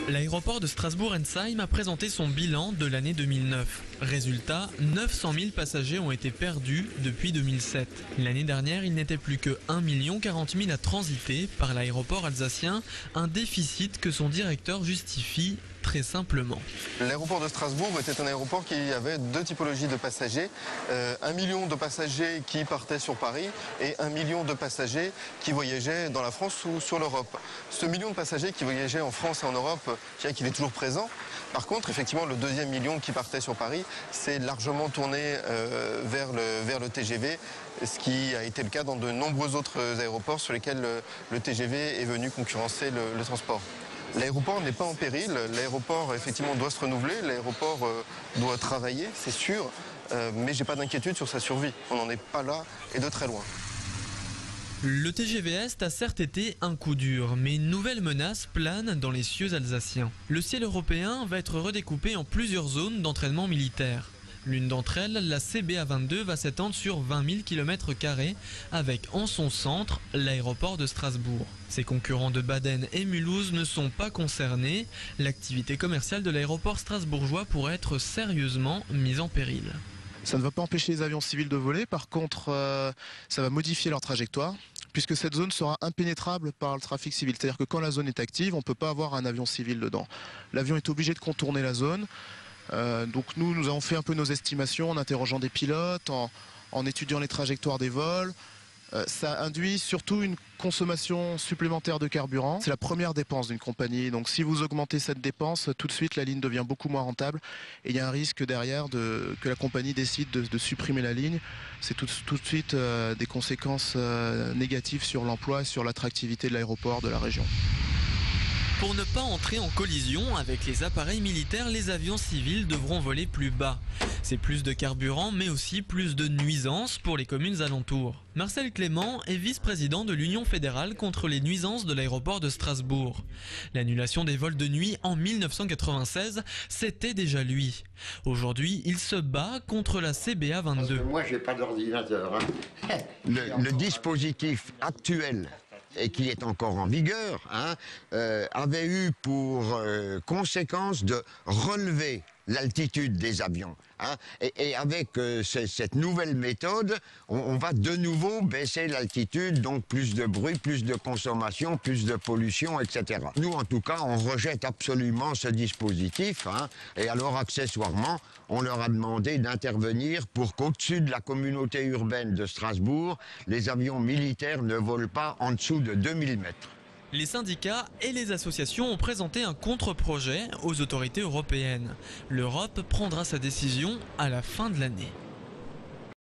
L'aéroport de Strasbourg-Ensheim a présenté son bilan de l'année 2009. Résultat, 900 000 passagers ont été perdus depuis 2007. L'année dernière, il n'était plus que 1 040 000 à transiter par l'aéroport alsacien, un déficit que son directeur justifie très simplement. L'aéroport de Strasbourg était un aéroport qui avait deux typologies de passagers. 1 million de passagers qui partaient sur Paris et 1 million de passagers qui voyageaient dans la France ou sur l'Europe. Ce million de passagers qui voyageaient en France et en Europe, je dirais qu'il est toujours présent. Par contre, effectivement, le deuxième million qui partait sur Paris, c'est largement tourné vers le TGV, ce qui a été le cas dans de nombreux autres aéroports sur lesquels le TGV est venu concurrencer le transport. L'aéroport n'est pas en péril, l'aéroport effectivement doit se renouveler, l'aéroport doit travailler, c'est sûr, mais j'ai pas d'inquiétude sur sa survie. On n'en est pas là et de très loin. Le TGV Est a certes été un coup dur, mais une nouvelle menace plane dans les cieux alsaciens. Le ciel européen va être redécoupé en plusieurs zones d'entraînement militaire. L'une d'entre elles, la CBA-22, va s'étendre sur 20 000 km² avec en son centre l'aéroport de Strasbourg. Ses concurrents de Baden et Mulhouse ne sont pas concernés. L'activité commerciale de l'aéroport strasbourgeois pourrait être sérieusement mise en péril. Ça ne va pas empêcher les avions civils de voler, par contre ça va modifier leur trajectoire, puisque cette zone sera impénétrable par le trafic civil. C'est-à-dire que quand la zone est active, on ne peut pas avoir un avion civil dedans. L'avion est obligé de contourner la zone. Donc nous avons fait un peu nos estimations en interrogeant des pilotes, en étudiant les trajectoires des vols. Ça induit surtout une consommation supplémentaire de carburant. C'est la première dépense d'une compagnie. Donc si vous augmentez cette dépense, tout de suite la ligne devient beaucoup moins rentable. Et il y a un risque derrière que la compagnie décide de supprimer la ligne. C'est tout de suite des conséquences négatives sur l'emploi et sur l'attractivité de l'aéroport de la région. Pour ne pas entrer en collision avec les appareils militaires, les avions civils devront voler plus bas. C'est plus de carburant, mais aussi plus de nuisances pour les communes alentours. Marcel Clément est vice-président de l'Union fédérale contre les nuisances de l'aéroport de Strasbourg. L'annulation des vols de nuit en 1996, c'était déjà lui. Aujourd'hui, il se bat contre la CBA-22. Moi, j'ai pas d'ordinateur. Hein. Le dispositif actuel et qui est encore en vigueur, avait eu pour conséquence de relever l'altitude des avions. Et avec cette nouvelle méthode, on va de nouveau baisser l'altitude, donc plus de bruit, plus de consommation, plus de pollution, etc. Nous, en tout cas, on rejette absolument ce dispositif. Et alors, accessoirement, on leur a demandé d'intervenir pour qu'au-dessus de la communauté urbaine de Strasbourg, les avions militaires ne volent pas en dessous de 2000 mètres. Les syndicats et les associations ont présenté un contre-projet aux autorités européennes. L'Europe prendra sa décision à la fin de l'année.